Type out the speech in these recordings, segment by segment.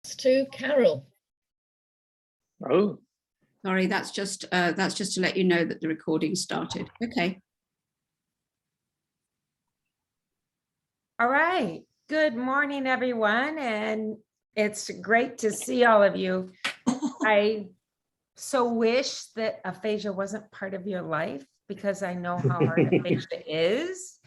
To Carol. Oh, Sorry, that's just to let you know that the recording started. Okay. All right. Good morning, everyone. And it's great to see all of you. I so wish that aphasia wasn't part of your life because I know how hard aphasia is.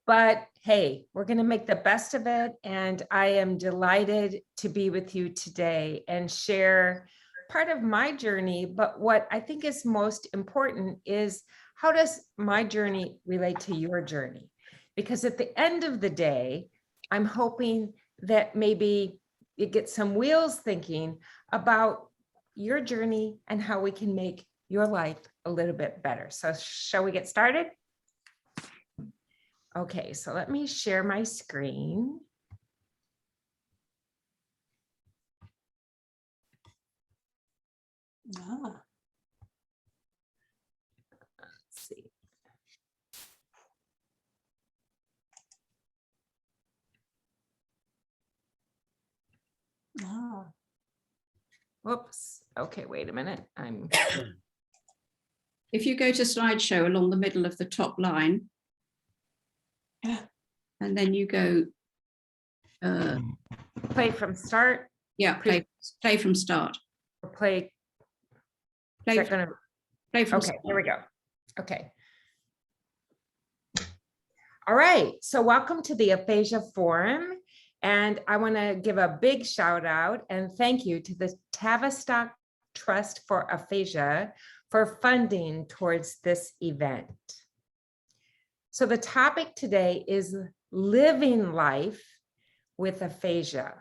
But hey, we're going to make the best of it. And I am delighted to be with you today and share part of my journey. But what I think is most important is, how does my journey relate to your journey? Because at the end of the day, I'm hoping that maybe you get some wheels thinking about your journey and how we can make your life a little bit better. So shall we get started? Okay, so let me share my screen. Let's see. Whoops. Okay, wait a minute. If you go to slideshow along the middle of the top line, and then you go Play from start. Yeah, play from start. Or play. Play Is that gonna, play from okay, start. here we go. Okay. All right, so welcome to the Aphasia Forum. And I want to give a big shout out and thank you to the Tavistock Trust for Aphasia for funding towards this event. So the topic today is living life with aphasia.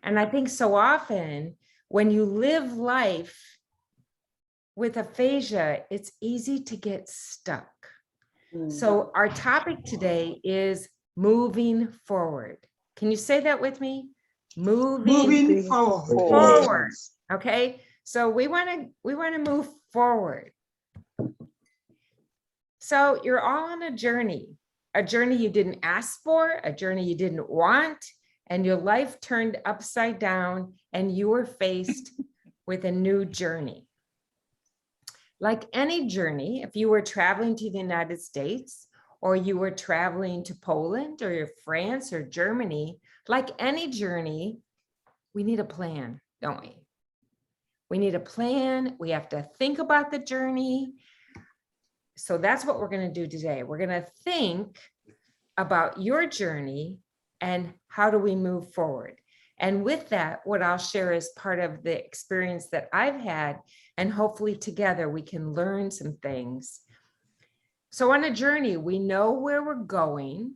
And I think so often when you live life with aphasia, it's easy to get stuck. So our topic today is moving forward. Can you say that with me? Moving forward. Okay, so we want to move forward. So you're all on a journey you didn't ask for, a journey you didn't want, and your life turned upside down and you were faced with a new journey. Like any journey, if you were traveling to the United States, or you were traveling to Poland or France or Germany, like any journey, we need a plan, don't we? We need a plan. We have to think about the journey. So that's what we're going to do today. We're going to think about your journey and how do we move forward. And with that, what I'll share is part of the experience that I've had, and hopefully together we can learn some things. So on a journey, we know where we're going,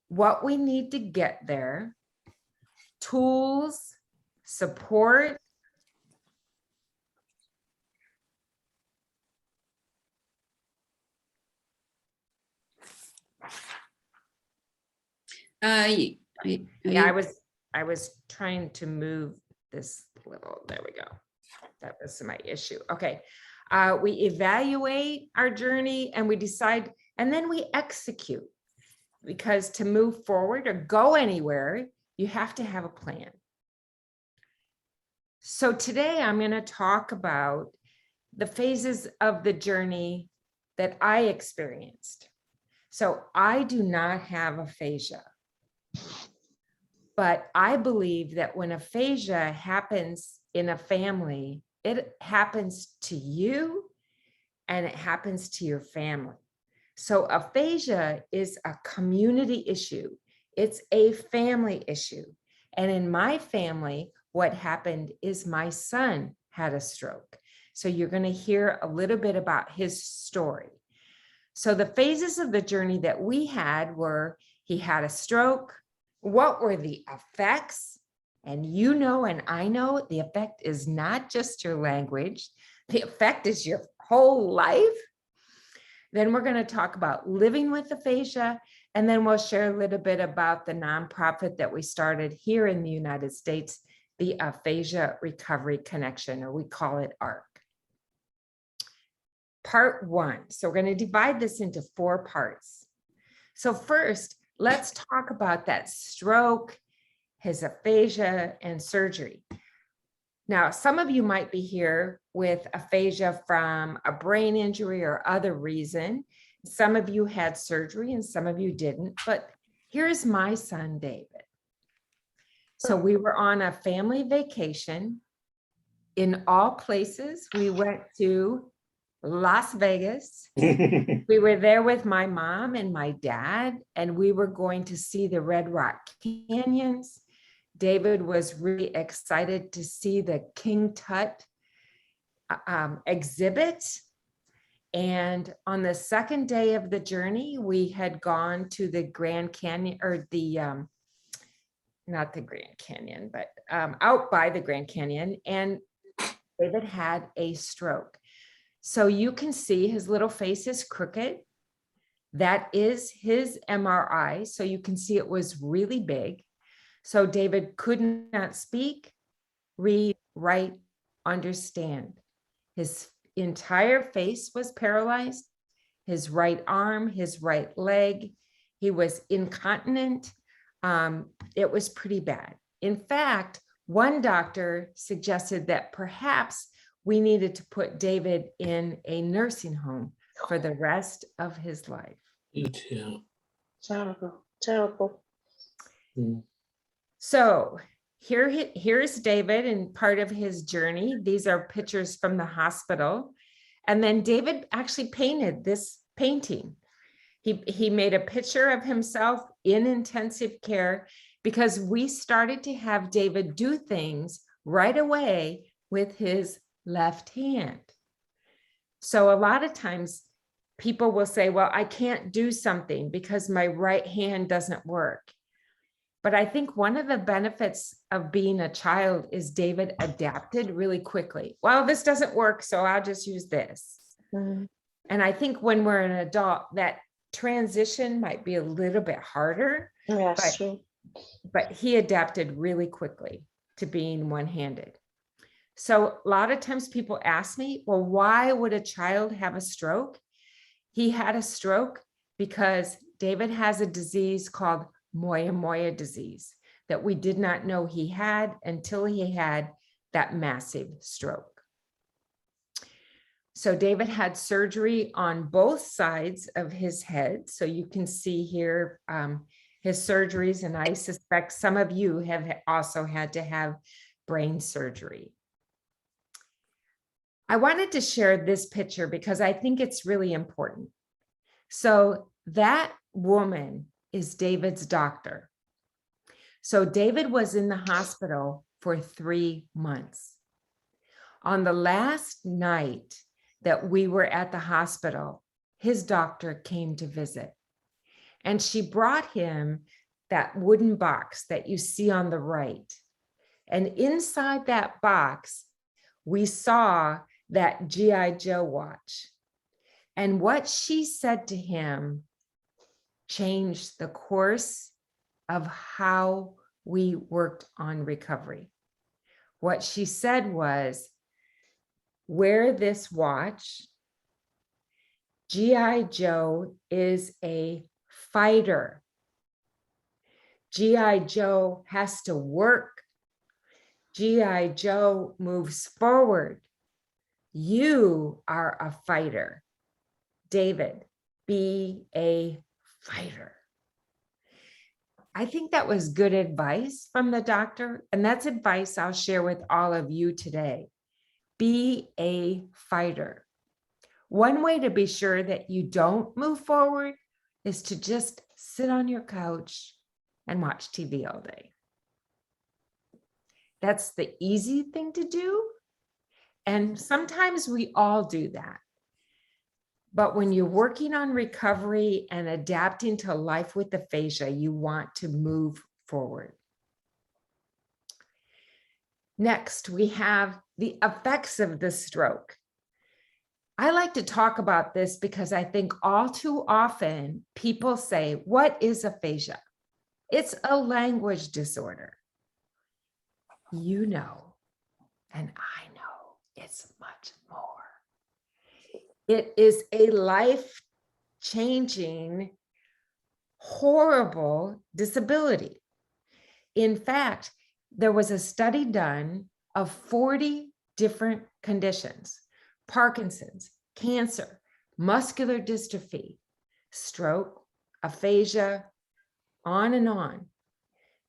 what we need to get there, tools, support. Yeah, I was trying to move this little, there we go. That was my issue. Okay. We evaluate our journey and we decide, and then we execute, because to move forward or go anywhere, you have to have a plan. So today I'm going to talk about the phases of the journey that I experienced. So I do not have aphasia, but I believe that when aphasia happens in a family, it happens to you and it happens to your family. So aphasia is a community issue. It's a family issue. And in my family, what happened is my son had a stroke. So you're going to hear a little bit about his story. So the phases of the journey that we had were, he had a stroke. What were the effects? And you know, and I know, the effect is not just your language. The effect is your whole life. Then we're going to talk about living with aphasia. And then we'll share a little bit about the nonprofit that we started here in the United States, the Aphasia Recovery Connection, or we call it ARC. Part one. So we're going to divide this into 4 parts. So first, let's talk about that stroke. his aphasia, and surgery. Now, some of you might be here with aphasia from a brain injury or other reason. Some of you had surgery and some of you didn't, but here's my son, David. So we were on a family vacation. In all places, we went to Las Vegas. We were there with my mom and my dad, and we were going to see the Red Rock Canyons. David was really excited to see the King Tut exhibit. And on the second day of the journey, we had gone to the Grand Canyon, or the, not the Grand Canyon, but out by the Grand Canyon. And David had a stroke. So you can see his little face is crooked. That is his MRI. So you can see it was really big. So David could not speak, read, write, understand. His entire face was paralyzed, his right arm, his right leg. He was incontinent. It was pretty bad. In fact, one doctor suggested that perhaps we needed to put David in a nursing home for the rest of his life. Yeah. Terrible, terrible. So here's David and part of his journey. These are pictures from the hospital. And then David actually painted this painting. He made a picture of himself in intensive care because we started to have David do things right away with his left hand. So a lot of times people will say, well, I can't do something because my right hand doesn't work. But I think one of the benefits of being a child is David adapted really quickly. Well, this doesn't work, so I'll just use this. Mm-hmm. And I think when we're an adult, that transition might be a little bit harder. Yes, true. But he adapted really quickly to being one-handed. So a lot of times people ask me, well, why would a child have a stroke? He had a stroke because David has a disease called moyamoya disease that we did not know he had until he had that massive stroke. So David had surgery on both sides of his head. So you can see here his surgeries, and I suspect some of you have also had to have brain surgery. I wanted to share this picture because I think it's really important. So that woman is David's doctor. So David was in the hospital for 3 months. On the last night that we were at the hospital, his doctor came to visit. And she brought him that wooden box that you see on the right. And inside that box, we saw that G.I. Joe watch. And what she said to him changed the course of how we worked on recovery. What she said was, wear this watch. G.I. Joe is a fighter. G.I. Joe has to work. G.I. Joe moves forward. You are a fighter. David, be a fighter. I think that was good advice from the doctor, and that's advice I'll share with all of you today. Be a fighter. One way to be sure that you don't move forward is to just sit on your couch and watch TV all day. That's the easy thing to do. And sometimes we all do that. But when you're working on recovery and adapting to life with aphasia, you want to move forward. Next, we have the effects of the stroke. I like to talk about this because I think all too often people say, what is aphasia? It's a language disorder. You know, and I know it's much more. It is a life-changing, horrible disability. in fact, there was a study done of 40 different conditions: Parkinson's, cancer, muscular dystrophy, stroke, aphasia, on and on.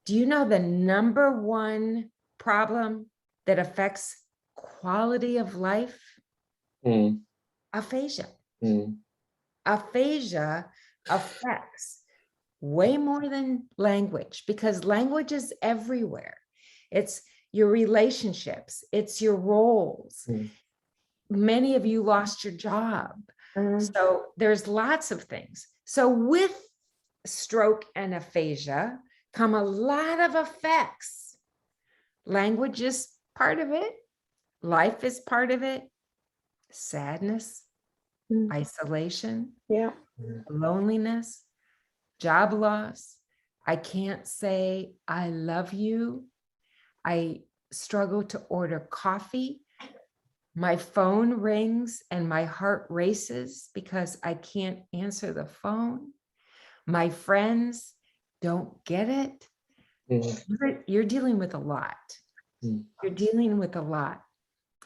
Do you know the number one problem that affects quality of life? Mm, Aphasia. mm, Aphasia affects way more than language, because language is everywhere. It's your relationships, it's your roles. mm. Many of you lost your job. So there's lots of things. So with stroke and aphasia come a lot of effects. Language is part of it. Life is part of it. Sadness, isolation, Yeah. loneliness, job loss. I can't say I love you. I struggle to order coffee. My phone rings and my heart races because I can't answer the phone. My friends don't get it. You're dealing with a lot. You're dealing with a lot.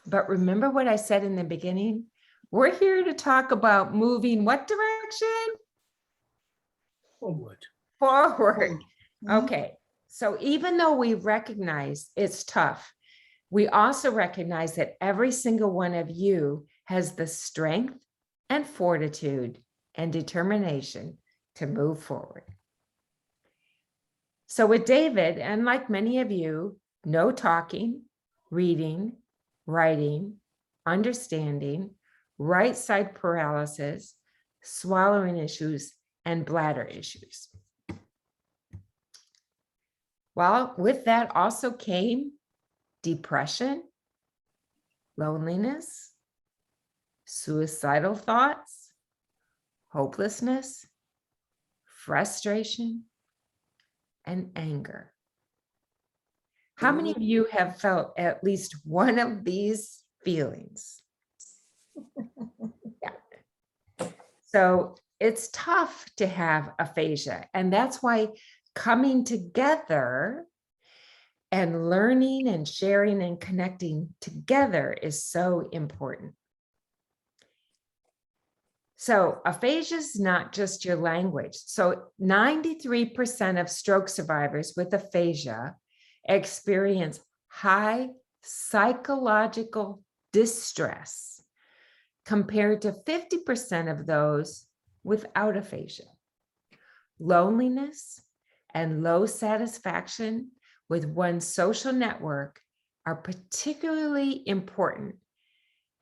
But remember what I said in the beginning? We're here to talk about moving what direction? Forward. Forward. Okay. So even though we recognize it's tough, we also recognize that every single one of you has the strength and fortitude and determination to move forward. So with David, and like many of you, no talking, reading, writing, understanding, right side paralysis, swallowing issues, and bladder issues. Well, with that also came depression, loneliness, suicidal thoughts, hopelessness, frustration, and anger. How many of you have felt at least one of these feelings? Yeah. So it's tough to have aphasia, and that's why coming together and learning and sharing and connecting together is so important. So aphasia is not just your language. So 93% of stroke survivors with aphasia experience high psychological distress compared to 50% of those without aphasia. Loneliness and low satisfaction with one's social network are particularly important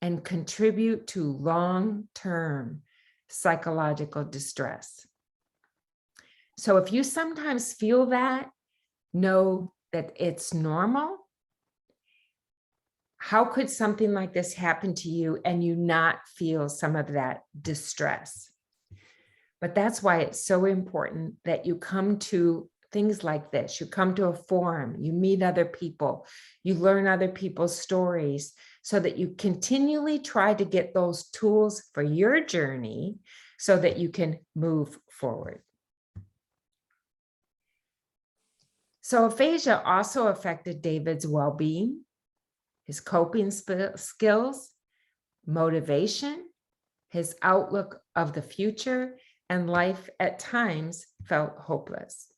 and contribute to long-term psychological distress. So if you sometimes feel that, know that it's normal. How could something like this happen to you and you not feel some of that distress? But that's why it's so important that you come to things like this. You come to a forum, you meet other people, you learn other people's stories so that you continually try to get those tools for your journey so that you can move forward. So aphasia also affected David's well-being, his coping skills, motivation, his outlook of the future, and life at times felt hopeless.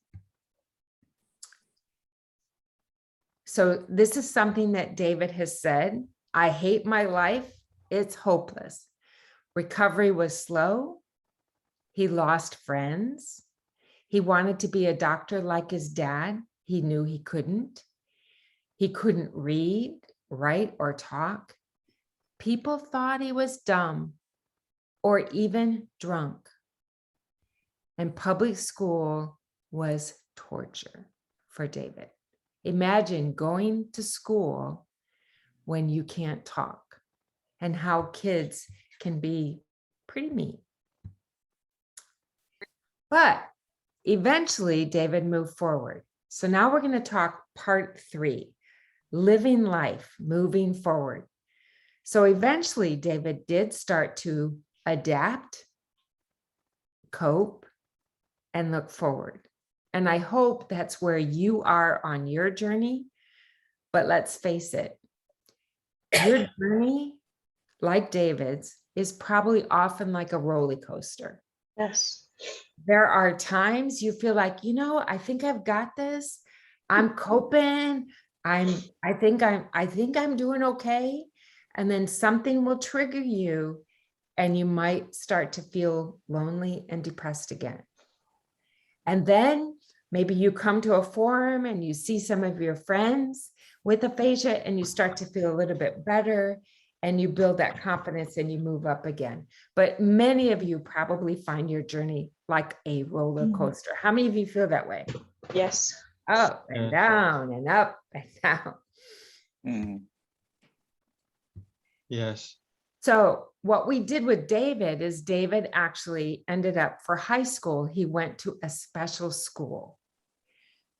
So this is something that David has said: I hate my life, it's hopeless. Recovery was slow. He lost friends. He wanted to be a doctor like his dad. He knew he couldn't. He couldn't read, write, or talk. People thought he was dumb or even drunk. And public school was torture for David. Imagine going to school when you can't talk, and how kids can be pretty mean. But eventually David moved forward. So now we're going to talk part 3, living life, moving forward. So eventually David did start to adapt, cope, and look forward. And I hope that's where you are on your journey. But let's face it, your journey, like David's, is probably often like a roller coaster. Yes. There are times you feel like, I think I've got this. I'm coping. I think I'm doing okay. And then something will trigger you and you might start to feel lonely and depressed again. And then maybe you come to a forum and you see some of your friends with aphasia and you start to feel a little bit better and you build that confidence and you move up again. But many of you probably find your journey like a roller coaster. How many of you feel that way? Yes. Up and down and up and down. Mhm. Yes. So what we did with David is David actually ended up for high school. He went to a special school.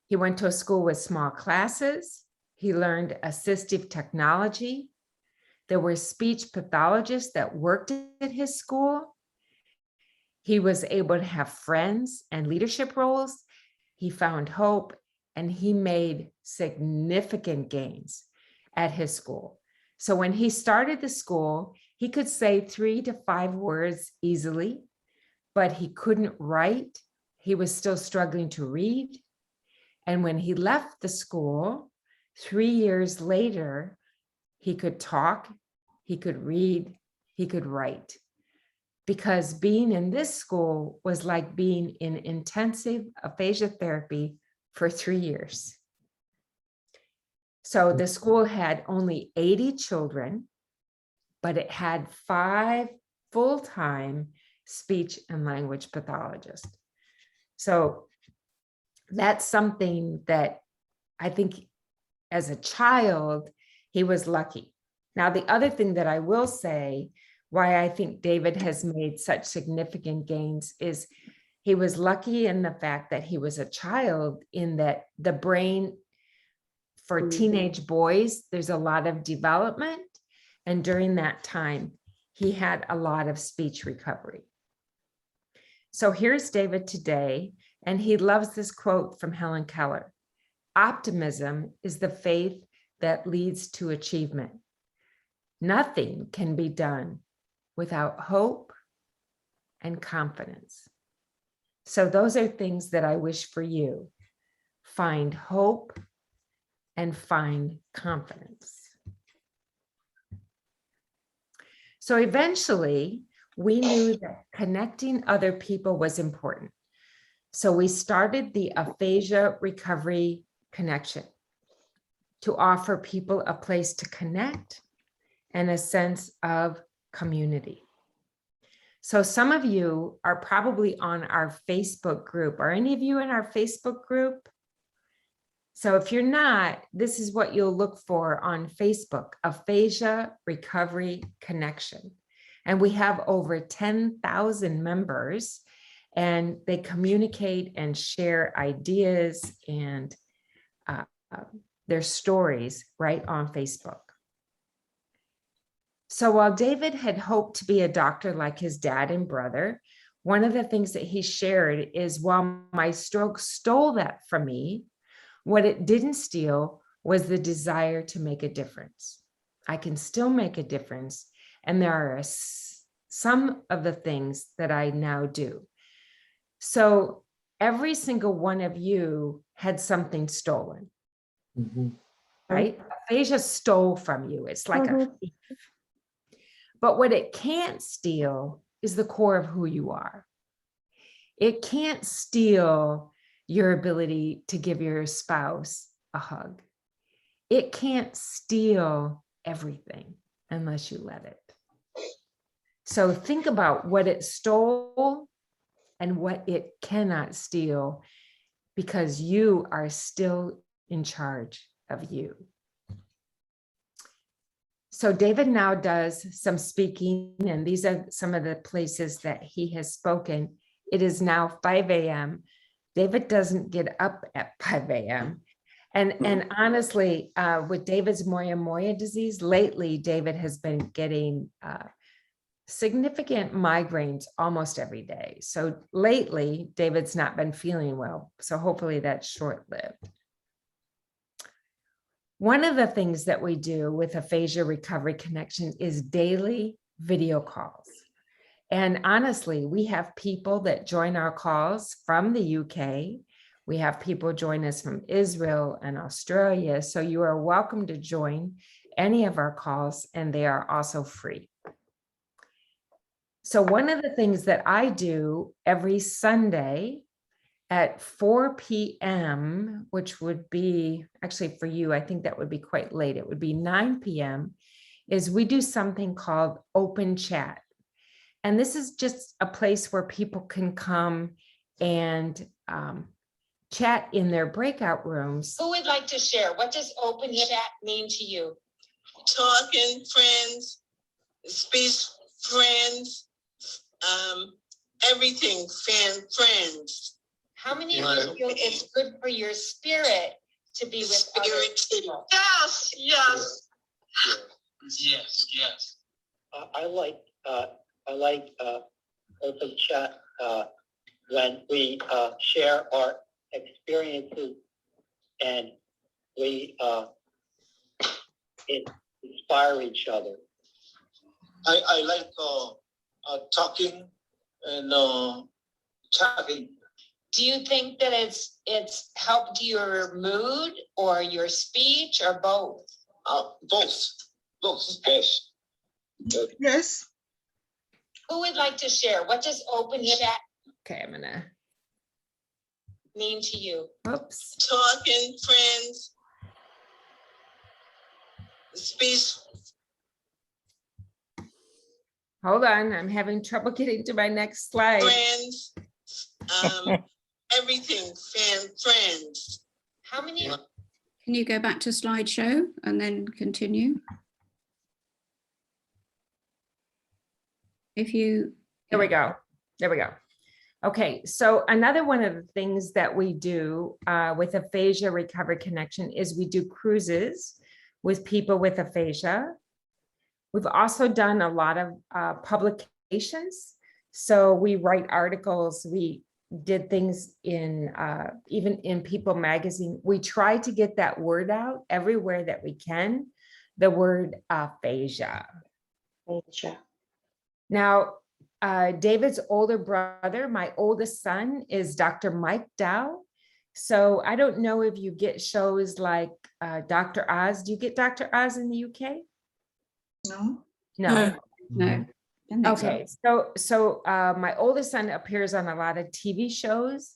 He went to a school with small classes. He learned assistive technology. There were speech pathologists that worked at his school. He was able to have friends and leadership roles. He found hope and he made significant gains at his school. So when he started the school, he could say 3 to 5 words easily, but he couldn't write. He was still struggling to read. And when he left the school, 3 years later, he could talk, he could read, he could write. Because being in this school was like being in intensive aphasia therapy for 3 years. So the school had only 80 children, but it had 5 full-time speech and language pathologists. So that's something that I think as a child, he was lucky. Now, the other thing that I will say, why I think David has made such significant gains is he was lucky in the fact that he was a child, in that the brain for teenage boys, there's a lot of development. And during that time, he had a lot of speech recovery. So here's David today, and he loves this quote from Helen Keller. Optimism is the faith that leads to achievement. Nothing can be done without hope and confidence. So those are things that I wish for you. Find hope and find confidence. So eventually, we knew that connecting other people was important. So we started the Aphasia Recovery Connection to offer people a place to connect and a sense of community. So some of you are probably on our Facebook group. Are any of you in our Facebook group? So if you're not, this is what you'll look for on Facebook, Aphasia Recovery Connection. And we have over 10,000 members, and they communicate and share ideas and their stories right on Facebook. So while David had hoped to be a doctor like his dad and brother, one of the things that he shared is, while my stroke stole that from me, what it didn't steal was the desire to make a difference. I can still make a difference, and there are some of the things that I now do. So every single one of you had something stolen, right? Aphasia stole from you. It's like a thief. But what it can't steal is the core of who you are. It can't steal your ability to give your spouse a hug. It can't steal everything unless you let it. So think about what it stole and what it cannot steal, because you are still in charge of you. So David now does some speaking, and these are some of the places that he has spoken. It is now 5 a.m. David doesn't get up at 5 a.m. And honestly, with David's Moya disease, lately, David has been getting significant migraines almost every day. So lately, David's not been feeling well. So hopefully that's short-lived. One of the things that we do with Aphasia Recovery Connection is daily video calls. And honestly, we have people that join our calls from the UK. We have people join us from Israel and Australia. So you are welcome to join any of our calls, and they are also free. So one of the things that I do every Sunday at 4 p.m., which would be, actually for you, I think that would be quite late. It would be 9 p.m., is we do something called open chat. And this is just a place where people can come and chat in their breakout rooms. Who would like to share? What does open chat mean to you? Talking friends, speech friends, everything, friends. How many of you feel it's good for your spirit to be with other people? Yes, yes. Yes, yes. I like open chat when we share our experiences and we inspire each other. I like talking and chatting. Do you think that it's helped your mood or your speech or both? Both. Yes. Yes. Who would like to share? What does open chat Okay, I'm gonna, mean to you? oops. Talking friends, speech. Hold on, I'm having trouble getting to my next slide. Friends, everything, friends. How many? Can you go back to slideshow and then continue? If you, There we go. There we go. Okay, so another one of the things that we do with Aphasia Recovery Connection is we do cruises with people with aphasia. We've also done a lot of publications. So we write articles, we did things in even in People magazine. We try to get that word out everywhere that we can, the word aphasia. Aphasia. Now, David's older brother, my oldest son, is Dr. Mike Dow. So I don't know if you get shows like Dr. Oz. Do you get Dr. Oz in the UK? No. No. no. Don't think so. Okay, so my oldest son appears on a lot of TV shows,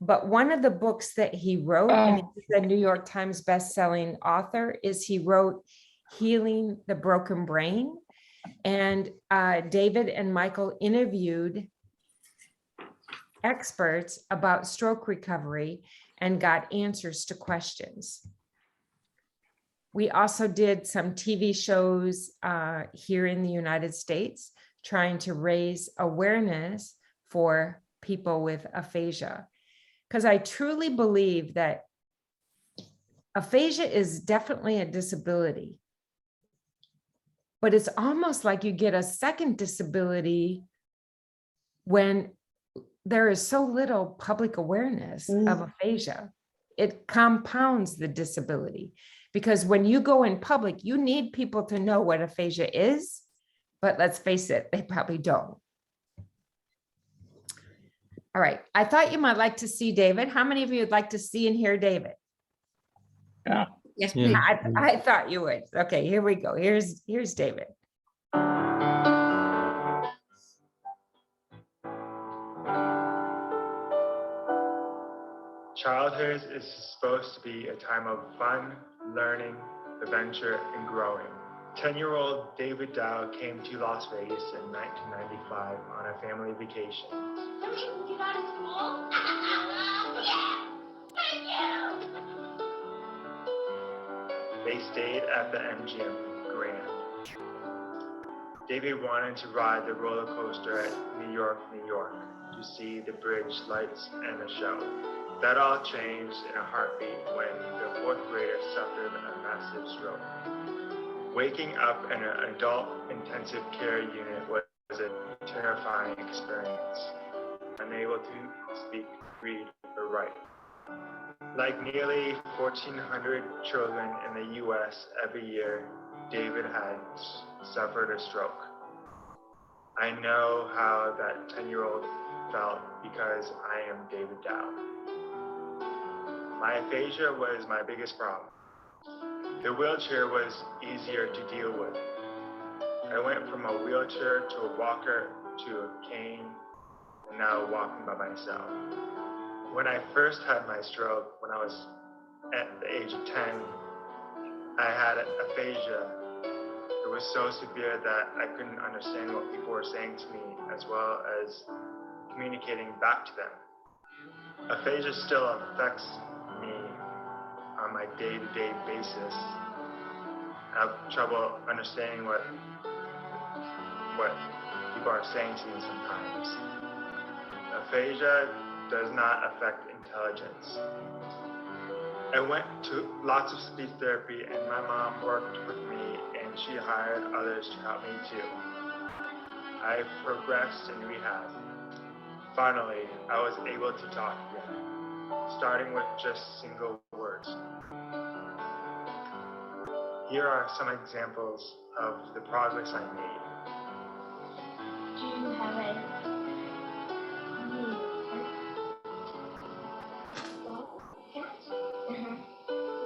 but one of the books that he wrote, and he's a New York Times best-selling author, is he wrote Healing the Broken Brain. And David and Michael interviewed experts about stroke recovery and got answers to questions. We also did some TV shows here in the United States trying to raise awareness for people with aphasia. Because I truly believe that aphasia is definitely a disability. But it's almost like you get a second disability when there is so little public awareness of aphasia. It compounds the disability because when you go in public, you need people to know what aphasia is, but let's face it, they probably don't. All right, I thought you might like to see David. How many of you would like to see and hear David? Yes, please. I thought you would. Okay, here we go. Here's David. Childhood is supposed to be a time of fun, learning, adventure, and growing. 10-year-old David Dow came to Las Vegas in 1995 on a family vacation. You got to school? Yeah! Thank you! They stayed at the MGM Grand. David wanted to ride the roller coaster at New York, to see the bridge lights and the show. That all changed in a heartbeat when the fourth grader suffered a massive stroke. Waking up in an adult intensive care unit was terrifying experience, unable to speak, read, or write. Like nearly 1,400 children in the US every year, David has suffered a stroke. I know how that 10-year-old felt because I am David Dow. My aphasia was my biggest problem. The wheelchair was easier to deal with. I went from a wheelchair to a walker to a cane, and now walking by myself. When I first had my stroke, when I was at the age of 10, I had aphasia. It was so severe that I couldn't understand what people were saying to me, as well as communicating back to them. Aphasia still affects me on my day-to-day basis. I have trouble understanding what people are saying to me sometimes. Aphasia does not affect intelligence. I went to lots of speech therapy, and my mom worked with me, and she hired others to help me too. I progressed in rehab. Finally, I was able to talk again, starting with just single words. Here are some examples of the progress I made. Do you have a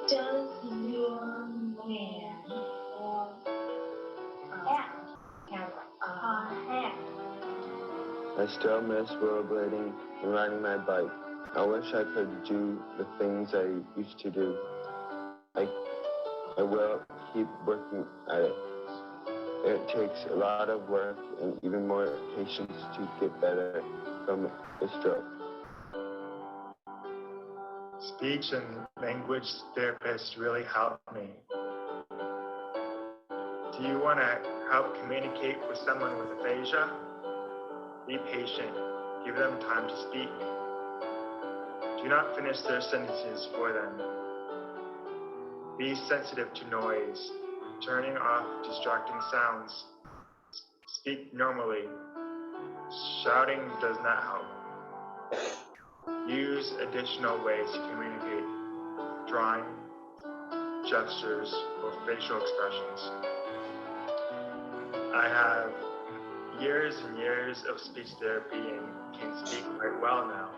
Does your man or cat have a hat? I still miss rollerblading and riding my bike. I wish I could do the things I used to do. I will keep working at it. It takes a lot of work and even more patience to get better from the stroke. Speech and language therapists really helped me. Do you want to help communicate with someone with aphasia? Be patient. Give them time to speak. Do not finish their sentences for them. Be sensitive to noise. Turning off distracting sounds. Speak normally. Shouting does not help. Use additional ways to communicate. Drawing, gestures, or facial expressions. I have years and years of speech therapy and can speak quite well now.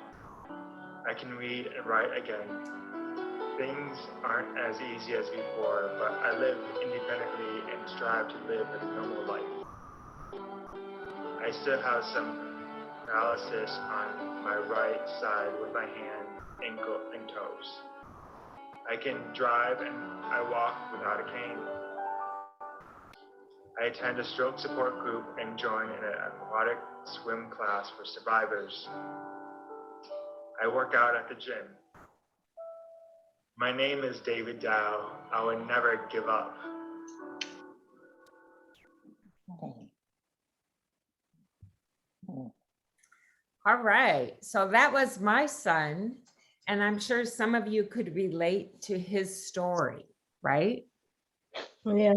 I can read and write again. Things aren't as easy as before, but I live independently and strive to live a normal life. I still have some paralysis on my right side with my hand, ankle, and toes. I can drive and I walk without a cane. I attend a stroke support group and join in an aquatic swim class for survivors. I work out at the gym. My name is David Dow. I will never give up. All right, so that was my son, and I'm sure some of you could relate to his story, right? Yeah.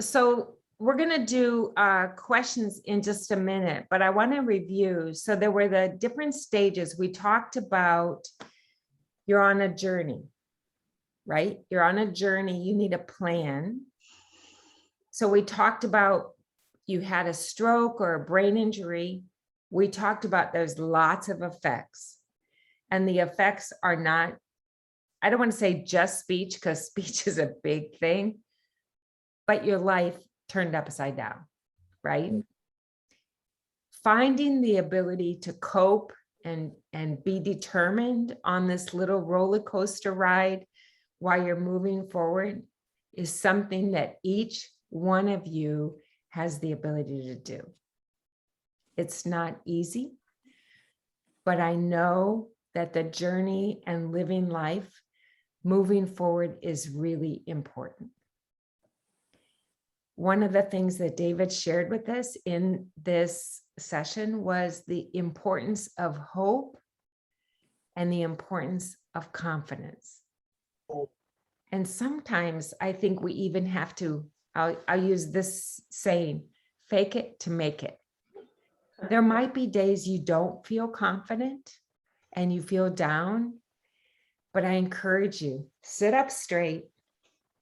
So we're gonna do questions in just a minute, but I want to review. So there were the different stages. We talked about you're on a journey, right? You're on a journey, you need a plan. So we talked about you had a stroke or a brain injury. We talked about there's lots of effects, and the effects are not, I don't want to say just speech, because speech is a big thing, but your life turned upside down, right? Finding the ability to cope and be determined on this little roller coaster ride while you're moving forward is something that each one of you has the ability to do. It's not easy, but I know that the journey and living life moving forward is really important. One of the things that David shared with us in this session was the importance of hope and the importance of confidence. And sometimes I think we even have to, I'll use this saying, fake it to make it. There might be days you don't feel confident and you feel down, but I encourage you, sit up straight,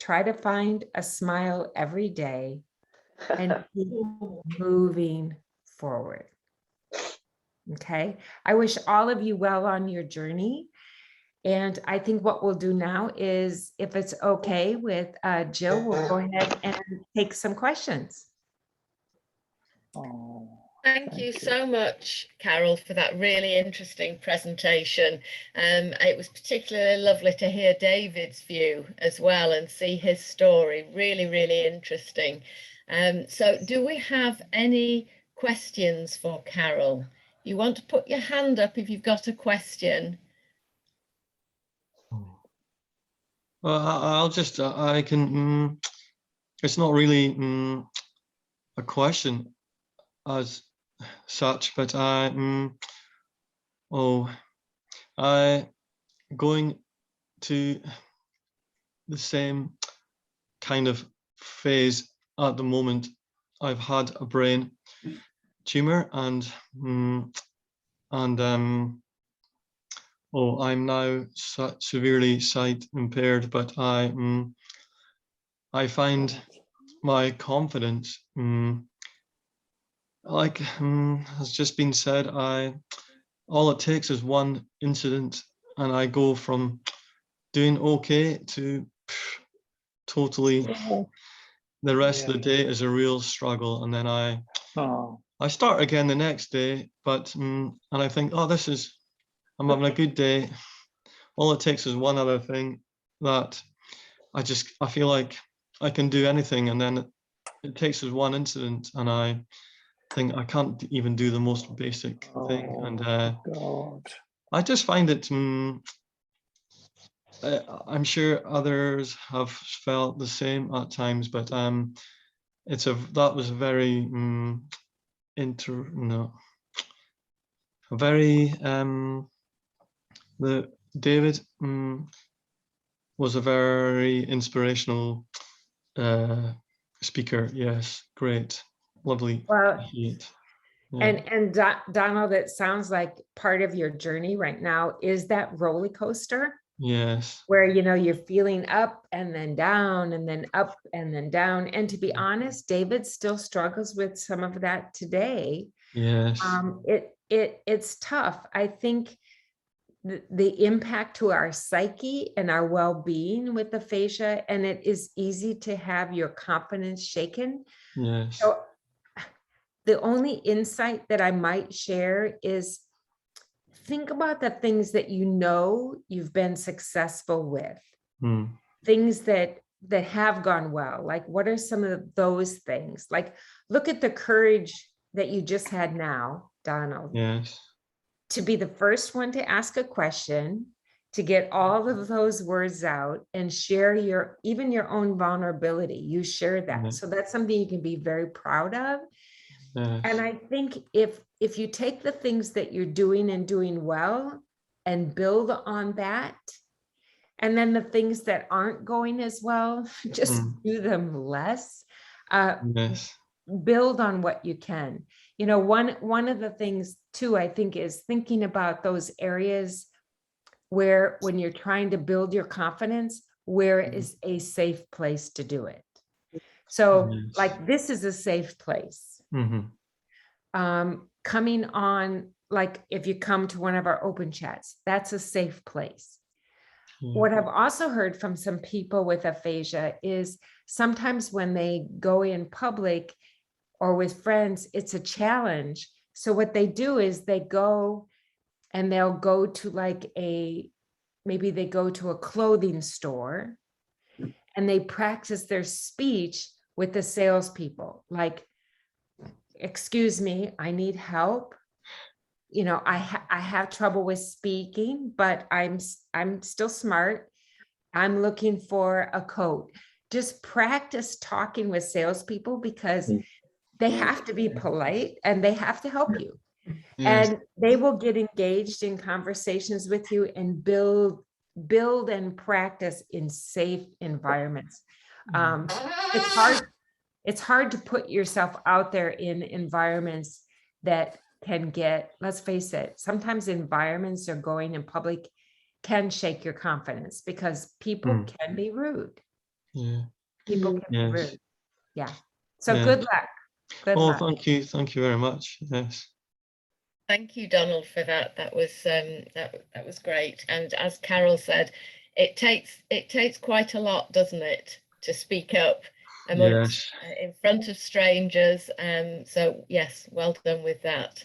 try to find a smile every day, and keep moving forward. Okay. I wish all of you well on your journey. And I think what we'll do now is, if it's okay with Jill, we'll go ahead and take some questions. Thank you so much, Carol, for that really interesting presentation. It was particularly lovely to hear David's view as well and see his story. Really, really interesting. So do we have any questions for Carol? You want to put your hand up if you've got a question. Well, I'll just, I can, it's not really a question as such, but I going to the same kind of phase at the moment. I've had a brain tumor and I'm now severely sight impaired, but I find my confidence, has just been said, all it takes is one incident and I go from doing okay to totally, the rest of the day is a real struggle. And then I start again the next day, but and I think, oh, I'm having a good day. All it takes is one other thing that I feel like I can do anything, and then it takes us one incident and I think I can't even do the most basic thing. And I just find it, I'm sure others have felt the same at times, but that was a very David was a very inspirational speaker. Yes, great, lovely. Well, yeah. And Donald, it sounds like part of your journey right now is that roller coaster. Yes. Where, you're feeling up and then down and then up and then down. And to be honest, David still struggles with some of that today. Yes. It's tough. I think the impact to our psyche and our well-being with aphasia, and it is easy to have your confidence shaken. Yes. So the only insight that I might share is, think about the things that you've been successful with, things that have gone well. Like, what are some of those things? Like, look at the courage that you just had now, Donald. Yes. To be the first one to ask a question, to get all of those words out and share even your own vulnerability. You share that. So that's something you can be very proud of. Yes. And I think if you take the things that you're doing and doing well and build on that, and then the things that aren't going as well, just do them less. Yes. Build on what you can. One of the things too, I think, is thinking about those areas where, when you're trying to build your confidence, where is a safe place to do it. So like, this is a safe place. Coming on, like, if you come to one of our open chats, that's a safe place. What I've also heard from some people with aphasia is sometimes when they go in public or with friends, it's a challenge. So what they do is they go and they'll go to maybe they go to a clothing store and they practice their speech with the salespeople. Like, excuse me, I need help. I have trouble with speaking, but I'm still smart. I'm looking for a coat. Just practice talking with salespeople, because they have to be polite and they have to help you. Yes. And they will get engaged in conversations with you and build and practice in safe environments. It's hard. it's hard to put yourself out there in environments that can get, let's face it, sometimes environments or going in public can shake your confidence because people can be rude. Yeah. People can be Yes. rude. Yeah. So Yeah. good luck. Good Oh, luck. thank you. Thank you very much. Yes. Thank you, Donald, for that. That was great. And as Carol said, it takes quite a lot, doesn't it, to speak up amongst in front of strangers. So yes, well done with that.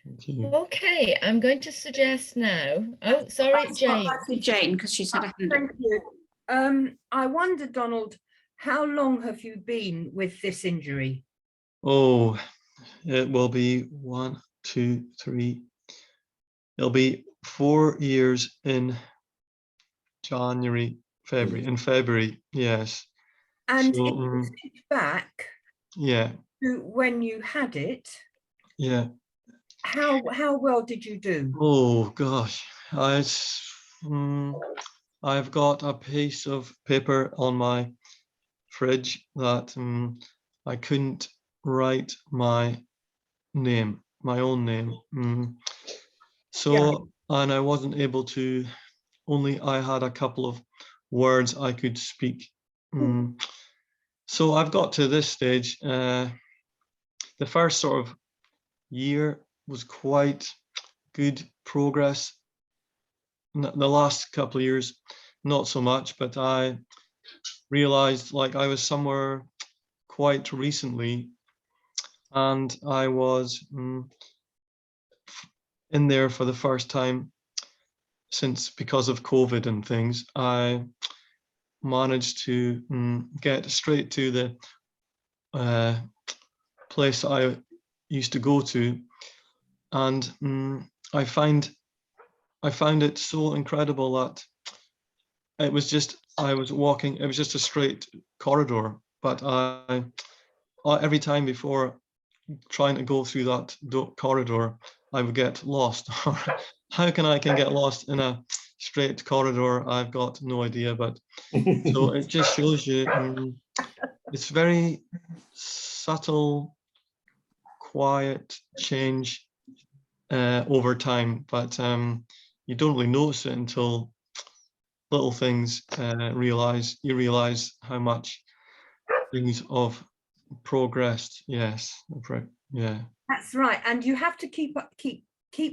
Thank you. Okay, I'm going to suggest now. Oh, sorry, Jane. Jane, because she's had a hand up. Thank you. I wonder, Donald, how long have you been with this injury? Oh, it will be 1, 2, 3. It'll be 4 years in February. Yes. And So, if you think back yeah. to when you had it, Yeah. how well did you do? Oh gosh, I've got a piece of paper on my fridge that I couldn't write my own name. So, and I wasn't able to, only I had a couple of words I could speak. So I've got to this stage. The first sort of year was quite good progress. The last couple of years, not so much, but I realized like I was somewhere quite recently and I was in there for the first time since, because of COVID and things. I managed to get straight to the place I used to go to, and I found it so incredible that it was just, I was walking, it was just a straight corridor, but I every time before trying to go through that corridor, I would get lost. How can I get lost in a straight corridor? I've got no idea, but so it just shows you it's very subtle, quiet change over time, but you don't really notice it until little things you realize how much things have progressed. Yes, yeah. That's right, and you have to keep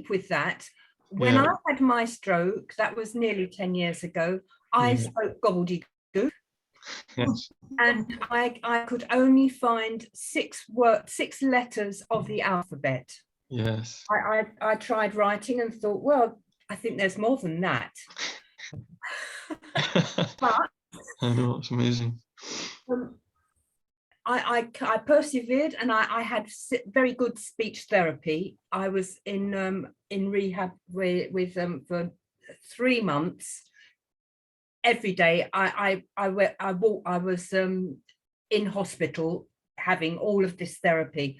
with that. When I had my stroke, that was nearly 10 years ago, I spoke gobbledygook. Yes. And I could only find 6 letters of the alphabet. Yes. I tried writing and thought, well, I think there's more than that. But I know, it's amazing. I persevered, and I had very good speech therapy. I was in rehab with them for 3 months. Every day I was in hospital having all of this therapy,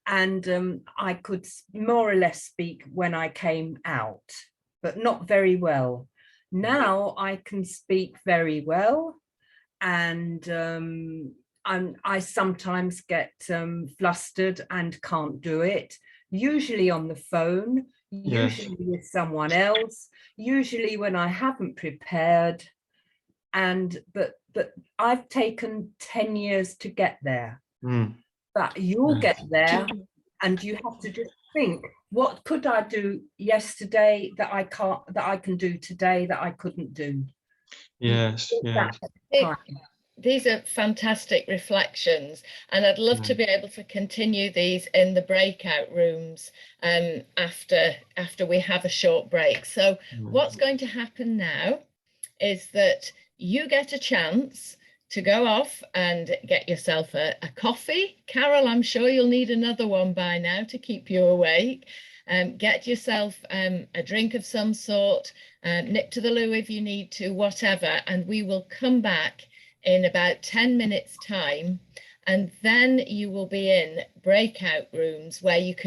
and I could more or less speak when I came out, but not very well. Now I can speak very well, and I sometimes get flustered and can't do it, usually on the phone, usually with someone else, usually when I haven't prepared. But I've taken 10 years to get there. But you'll get there, and you have to just think, what could I do yesterday that I can do today that I couldn't do? Yes, yes. These are fantastic reflections, and I'd love to be able to continue these in the breakout rooms after we have a short break. So what's going to happen now is that you get a chance to go off and get yourself a coffee. Carol, I'm sure you'll need another one by now to keep you awake. Get yourself a drink of some sort, nip to the loo if you need to, whatever, and we will come back in about 10 minutes time, and then you will be in breakout rooms where you can